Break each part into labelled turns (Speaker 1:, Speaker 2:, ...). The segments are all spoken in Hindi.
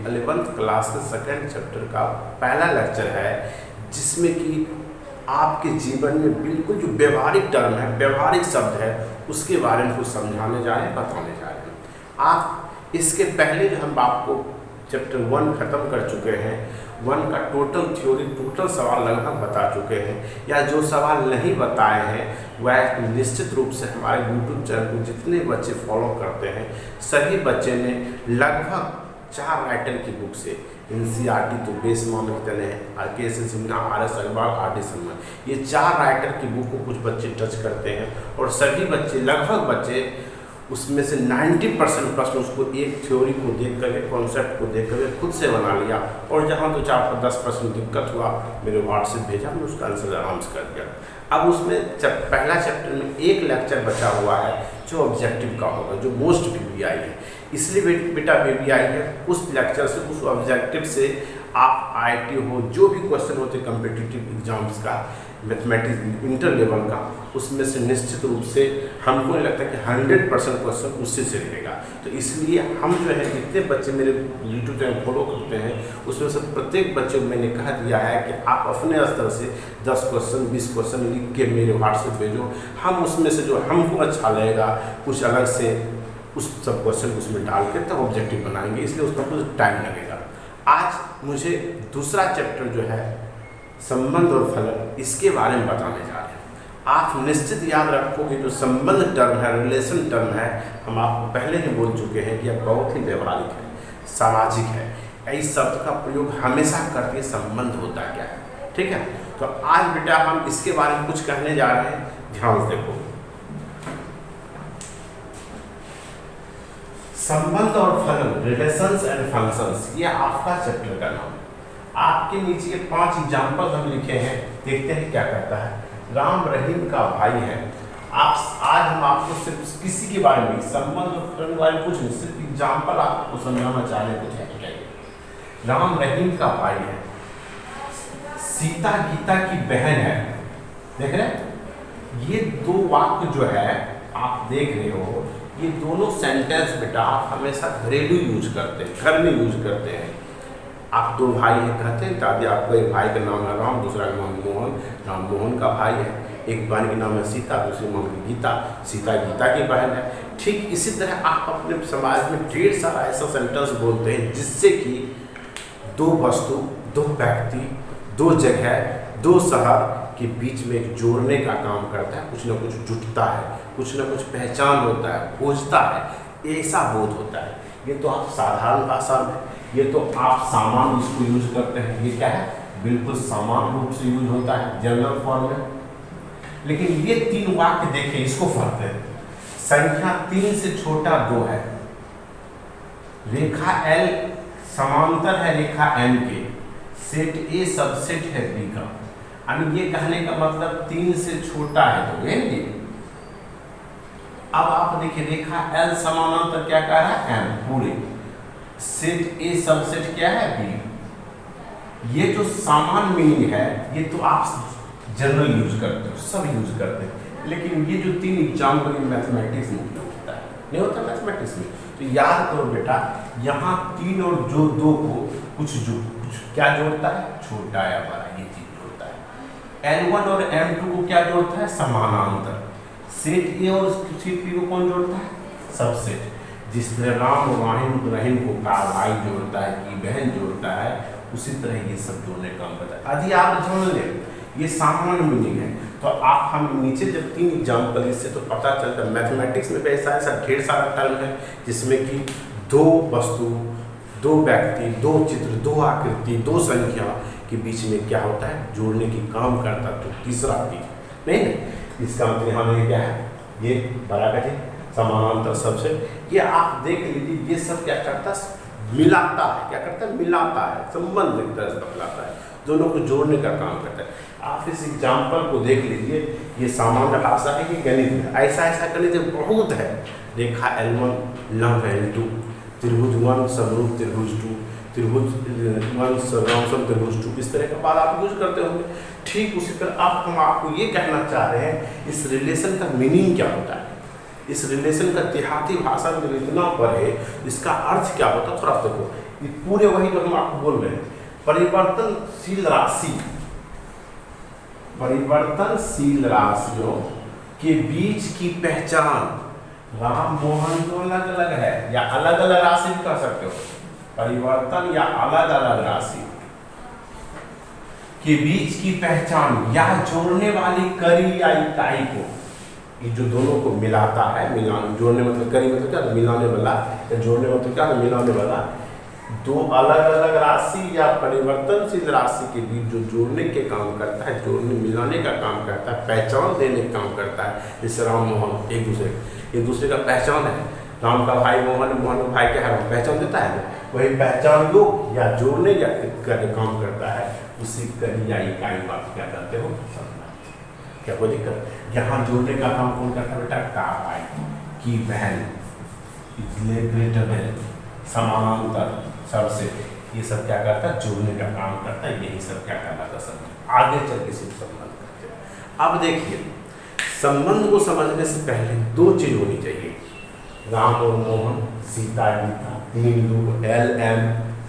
Speaker 1: 11th क्लास के सेकंड चैप्टर का पहला लेक्चर है, जिसमें कि आपके जीवन में बिल्कुल जो व्यवहारिक टर्म है, व्यवहारिक शब्द है, उसके बारे में कुछ समझाने जा रहे हैं, बताने जा रहे हैं। आप इसके पहले जो हम आपको चैप्टर 1 खत्म कर चुके हैं, 1 का टोटल थ्योरी, टोटल सवाल लगभग बता चुके हैं, या जो सवाल नहीं बताए हैं वह निश्चित रूप से हमारे यूट्यूब चैनल को जितने बच्चे फॉलो करते हैं सभी बच्चे ने लगभग 4 राइटर की बुक से, NCERT तो बेस मामले चले हैं, RKS Sinha, RS Agarwal, RD Sharma, ये 4 राइटर की बुक को कुछ बच्चे टच करते हैं और सभी बच्चे, लगभग बच्चे उसमें से 90% प्रश्न उसको एक थ्योरी को देख करके, कॉन्सेप्ट को देख करके खुद से बना लिया, और जहाँ तो 4-10% दिक्कत हुआ मेरे व्हाट्सएप भेजा, मैं उसका आंसर आराम से कर दिया। अब उसमें पहला चैप्टर में एक लेक्चर बचा हुआ है जो ऑब्जेक्टिव का होगा, जो मोस्ट VBI है, इसलिए बेटा VBI है। उस लेक्चर से, उस ऑब्जेक्टिव से आप IIT हो, जो भी क्वेश्चन होते कम्पिटिटिव एग्जाम्स का, मैथमेटिक्स इंटर लेवल का, उसमें से निश्चित रूप से हमको नहीं लगता कि 100% क्वेश्चन उससे से रहेगा। तो इसलिए हम जो है, जितने बच्चे मेरे यूट्यूब चैनल फॉलो करते हैं उसमें से प्रत्येक बच्चे को मैंने कह दिया है कि आप अपने स्तर से 10 क्वेश्चन 20 क्वेश्चन लिख के मेरे व्हाट्सएप भेजो, हम उसमें से जो हमको अच्छा लगेगा कुछ अलग से उस सब क्वेश्चन उसमें डाल के तब ऑब्जेक्टिव बनाएंगे, इसलिए उसका कुछ टाइम लगेगा। आज मुझे दूसरा चैप्टर जो है संबंध और फलन, इसके बारे में बताने जा रहे हैं। आप निश्चित याद रखोगे जो संबंध टर्म है, रिलेशन टर्म है, हम आपको पहले ही बोल चुके हैं कि यह बहुत ही व्यवहारिक है, सामाजिक है। इस शब्द का प्रयोग हमेशा करके संबंध होता क्या है, ठीक है। तो आज बेटा हम इसके बारे में कुछ कहने जा रहे हैं, ध्यान से देखो। संबंध और फलन, रिलेशंस एंड फंक्शंस, ये आपका चैप्टर का नाम है। आपके नीचे 5 एग्जाम्पल हम लिखे हैं, देखते हैं क्या कहता है। राम रहीम का भाई है। आज हम आपको सिर्फ किसी के बारे में, संबंध और फलन के बारे में कुछ नहीं, सिर्फ एग्जाम्पल आपको समझाना चाह रहे कुछ है। राम रहीम का भाई है, सीता गीता की बहन है। देख रहे, ये 2 वाक्य जो है आप देख रहे हो, ये दोनों सेंटेंस बेटा आप हमेशा घरेलू यूज करते हैं, घर में यूज करते हैं। आप 2 भाई हैं कहते हैं, दादी आपको एक भाई का नाम है राम, दूसरा का नाम मोहन, राम मोहन का भाई है। एक बहन का नाम है सीता, दूसरी नाम है गीता, सीता गीता की बहन है। ठीक इसी तरह आप अपने समाज में ढेर सारा ऐसा सेंटेंस बोलते हैं जिससे कि 2 वस्तु, 2 व्यक्ति, 2 जगह, 2 शहर के बीच में एक जोड़ने का काम करता है, कुछ ना कुछ जुटता है, कुछ ना कुछ पहचान होता है, खोजता है, ऐसा बोध होता है। ये तो आप साधारण भाषा में, ये तो आप सामान्य इसको यूज करते हैं, ये क्या है, बिल्कुल सामान्य रूप से यूज होता है जनरल फॉर्म में। लेकिन ये 3 वाक्य देखें, इसको पढ़ते हैं। संख्या 3 से छोटा 2 है, रेखा L समांतर है रेखा M के, सेट A सबसेट है B का। यानी ये कहने का मतलब 3 से छोटा है तो ये। अब आप देखिए, रेखा L समानांतर क्या कह रहा है, M पूरे, सेट A सबसेट क्या है B। ये जो सामान्य मीनिंग है ये तो आप जनरल यूज करते हो, सब यूज करते हैं, लेकिन ये जो 3 एग्जाम्पल मैथमेटिक्स में होता है, नहीं होता मैथमेटिक्स में। तो याद करो बेटा, यहाँ 3 और जो 2 को कुछ क्या जोड़ता है, छोटा या बड़ा, ये चीज जोड़ता है। L1 और M2 को क्या जोड़ता है, समानांतर। सेट A और सेट B को कौन जोड़ता है, सबसेट। जिस तरह राम और रहीम को का भाई जोड़ता है, की बहन जोड़ता है, उसी तरह ये सब जोड़ने का काम करता है। यदि आप जोड़ लें, ये सामान्य मीनिंग है। तो आप हम नीचे जब 3 एग्जाम्पल, इससे तो पता चलता है मैथमेटिक्स में भी ऐसा ढेर सारा टर्म है जिसमें कि 2 वस्तु, 2 व्यक्ति, 2 चित्र, 2 आकृति, 2 संख्या के बीच में क्या होता है, जोड़ने की काम करता है। तो तीसरा चीज नहीं, इसका मतलब यहाँ क्या है, ये बराबर है, समानांतर सबसे। ये आप देख लीजिए, ये सब क्या करता है, मिलाता है। क्या करता है, मिलाता है, संबंध एक तरह से बतलाता है, दोनों को जोड़ने का काम करता है। आप इस एग्जाम्पल को देख लीजिए, ये सामान्य भाषा है कि गणित है, ऐसा गणित बहुत है। रेखा L1 लंब L2, त्रिभुज 1 समरूप त्रिभुज 2, त्रिभुज 1 समरूप त्रिभुज 2, इस तरह का बात आप यूज करते होंगे। ठीक उसी तरह अब हम आपको ये कहना चाह रहे हैं, इस रिलेशन का मीनिंग क्या होता है, इस रिलेशन का देहाती भाषा में इतना पढ़े, इसका अर्थ क्या होता है, थोड़ा देखो। ये पूरे वही जो हम आपको बोल रहे हैं। परिवर्तनशील राशि, परिवर्तनशील राशियों के बीच की पहचान, राम मोहन तो अलग अलग है, या अलग अलग राशि भी कह सकते हो, परिवर्तन या अलग अलग राशि के बीच की पहचान या जोड़ने वाली कड़ी या इकाई को, ये जो दोनों को मिलाता है, मिलान, जोड़ने मतलब कड़ी मतलब क्या, मिलाने वाला, या जोड़ने मतलब क्या, मिलाने वाला, दो अलग अलग राशि या परिवर्तनशील राशि के बीच जो जोड़ने के काम करता है, जोड़ने मिलाने का काम करता है, पहचान देने का काम करता है। जैसे राम मोहन एक दूसरे का पहचान है, राम का भाई मोहन, मोहन का भाई क्या है, पहचान देता है, वही पहचान योग या जोड़ने या काम करता है, उसी कड़ी या इकाई को आप क्या करते हो, क्या कोई दिक्कत। यहाँ जोड़ने का काम कौन करता है बेटा, का भाई की बहन, ग्रेटर देन, समानांतर सबसे, ये सब क्या करता है, जोड़ने का काम करता है, यही सब क्या कहलाता है, संबंध। आगे चल के सिर्फ संबंध करते हैं। अब देखिए, संबंध को समझने से पहले दो चीज होनी चाहिए, राम और मोहन, सीता गीता, 3 लोग, LM,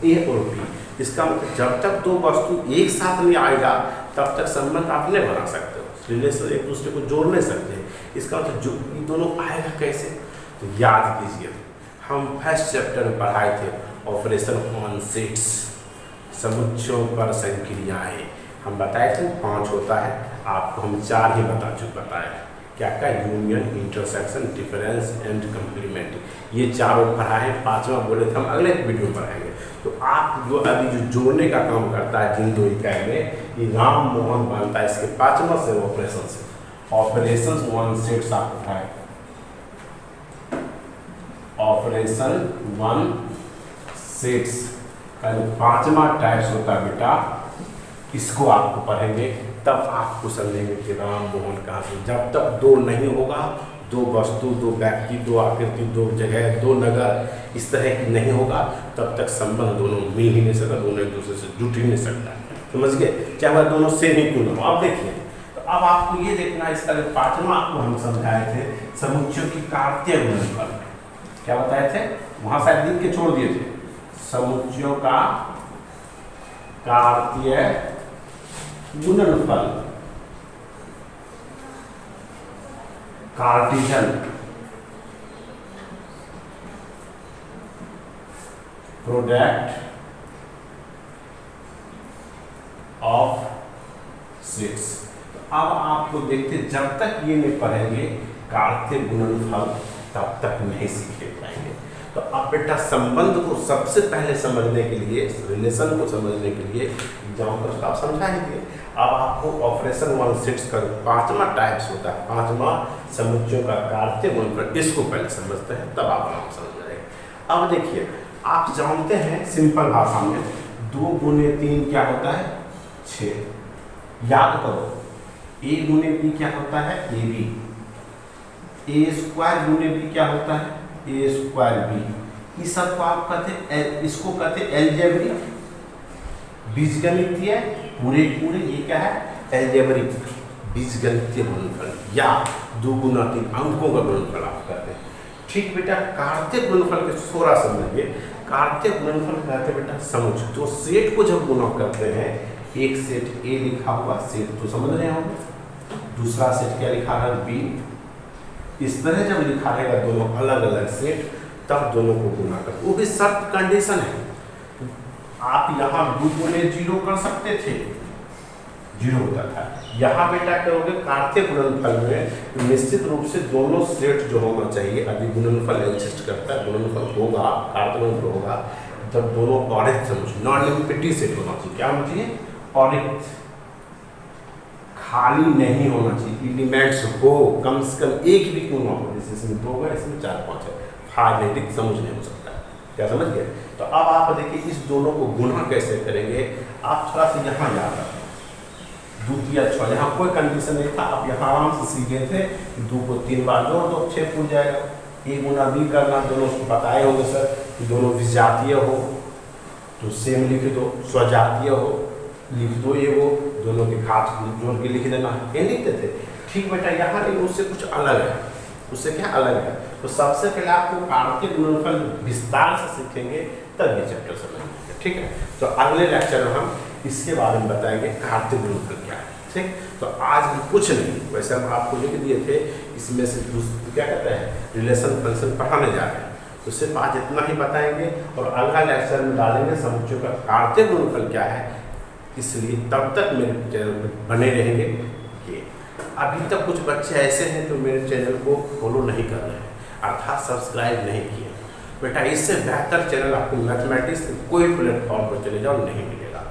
Speaker 1: A और B। इसका मतलब जब तक दो वस्तु एक साथ नहीं आएगा तब तक संबंध आप नहीं बना सकते हो, रिलेशन एक दूसरे को जोड़ नहीं सकते। इसका मतलब जो ये दोनों आएगा कैसे, तो याद कीजिए, हम फर्स्ट चैप्टर में पढ़ाए थे ऑपरेशन ऑन सेट्स, समुच्चयों पर संक्रियाएं, हम बताए थे 5 होता है, आपको हम 4 ही बताए क्या क्या, union, intersection, difference and complement, ये चारों पढ़ाए। 5वां बोले थे हम अगले वीडियो में पढ़ाएंगे। तो आप जो अभी जो जोड़ने का काम करता है जिन दो इकाई में, ये राम मोहन बनता है इसके 5वां से ऑपरेशन से, ऑपरेशन वन सेट्स आप पढ़ाए, ऑपरेशन वन सेट्स का जो 5वां टाइप्स होता है बेटा, इसको आपको पढ़ेंगे, तब आपको समझेंगे कि राम मोहन कहाँ से। जब तक दो नहीं होगा, दो वस्तु, दो व्यक्ति, दो आकृति, दो जगह, दो नगर, इस तरह की नहीं होगा, तब तक संबंध दोनों मिल ही नहीं सकता, दोनों एक दूसरे से जुट ही नहीं सकता। समझ गए, चाहे वह दोनों सेम ही क्यों ना हो। अब देखिए, तो अब आपको ये देखना, इसका जो 5वां आपको हम समझाए थे, समुच्चयों की कार्तीय गुणनफल, क्या बताए थे, वहां शायद लिख के छोड़ दिए थे, समुच्चयों का कार्तीय गुणनफल, कार्टेशियन प्रोडक्ट ऑफ सेट्स। अब आपको देखते, जब तक ये नहीं पढ़ेंगे कार्तीय गुणनफल, तब तक नहीं सीख पाएंगे। तो अब बेटा संबंध को सबसे पहले समझने के लिए, रिलेशन को समझने के लिए एग्जाम्पल आप समझाएंगे। अब आपको ऑपरेशन वन सेट्स का 5वां टाइप्स होता है, 5वां समुच्चयों का कार्तीय गुणनफल, इसको पहले समझते हैं, तब आप नाम समझ जाएंगे। अब देखिए, आप जानते हैं सिंपल भाषा में 2 गुने 3 क्या होता है, 6। याद करो, A गुने B क्या होता है, AB, A स्क्वायर गुने B क्या होता है, A स्क्वायर B। इस सब को आप कहते हैं, इसको कहते हैं अलजेब्रिक, बीजगणितीय, पूरे ये क्या है, अलजेब्रिक बीजगणितीय गुणनफल, या 2 गुना 3 अंकों का गुणनफल आप कहते हैं। ठीक बेटा, कार्तीय गुणनफल के थोड़ा समझिए। कार्तीय गुणनफल कहते हैं बेटा समुच्चय, तो सेट को जब गुणा करते हैं, एक सेट A लिखा हुआ सेट तो समझ रहे होंगे, दूसरा सेट क्या लिखा है, B, इस तरह जब लिखा रहेगा दोनों अलग अलग सेट, तब दोनों को गुना कर, वो भी शर्त कंडीशन है। आप यहाँ 2 गुने 0 कर सकते थे, 0 होता था। यहाँ बेटा करोगे कार्तीय गुणनफल में निश्चित रूप से दोनों सेट जो होना चाहिए, अभी गुणनफल एग्जिस्ट करता है, गुणनफल होगा, कार्तीय गुणनफल होगा जब दोनों औरित समुच्चय, नॉन एम्प्टी सेट होना चाहिए। क्या होना चाहिए, औरित, खाली नहीं होना चाहिए, एलिमेंट्स हो, कम से कम एक भी क्यों ना हो, जैसे इसमें 2 है, इसमें 4 5 है, फाइनाइटिक समुच्चय नहीं हो सकता। क्या समझ गए। तो अब आप देखिए इस दोनों को गुणा कैसे करेंगे। आप थोड़ा सा यहाँ याद रखें, 2 3 6, यहाँ कोई कंडीशन नहीं था, आप यहाँ आराम से सीखे थे, 2 को 3 बार जोड़ दो 6 पूछ जाएगा। A गुना B करना, दोनों बताए होंगे सर कि दोनों विजातीय हो तो सेम लिख दो, स्वजातीय हो लिख दो, ये वो दोनों के खास जोड़ के लिख देना, ये लिखते थे। ठीक बेटा, यहाँ नहीं, उससे कुछ अलग है, उससे क्या अलग है। तो सबसे पहले आपको कार्तीय गुणनफल विस्तार से सीखेंगे, तब ये चैप्टर समझेंगे। ठीक है, तो अगले लेक्चर में हम इसके बारे में बताएंगे कार्तीक गुणनफल क्या है। ठीक, तो आज हम कुछ नहीं, वैसे हम आपको लिख दिए थे इसमें से क्या कहते हैं रिलेशन फंक्शन पढ़ाने जा रहे हैं, तो सिर्फ आज इतना ही बताएंगे और अगला लेक्चर में डालेंगे समुच्चयों का कार्तीक गुणनफल क्या है। इसलिए तब तक मेरे चैनल पर बने रहेंगे। ये अभी तक कुछ बच्चे ऐसे हैं जो मेरे चैनल को फॉलो नहीं कर रहे हैं, अर्थात सब्सक्राइब नहीं किए। बेटा इससे बेहतर चैनल आपको मैथमेटिक्स के कोई प्लेटफॉर्म पर चले जाओ नहीं मिलेगा।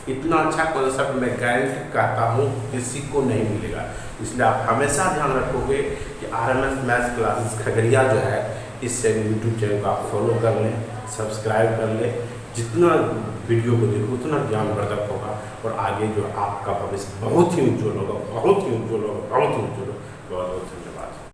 Speaker 1: इतना अच्छा कॉन्सेप्ट मैं गारंटी कहता हूँ किसी को नहीं मिलेगा। इसलिए आप हमेशा ध्यान रखोगे कि RMS मैथ्स क्लासेस खगड़िया जो है इस यूट्यूब चैनल को आप फॉलो कर लें, सब्सक्राइब कर लें। जितना वीडियो को देखो उतना ज्ञानवर्धक होगा और आगे जो आपका भविष्य बहुत ही उज्ज्वल होगा, बहुत ही उज्ज्वल होगा, बहुत ही उज्ज्वल होगा।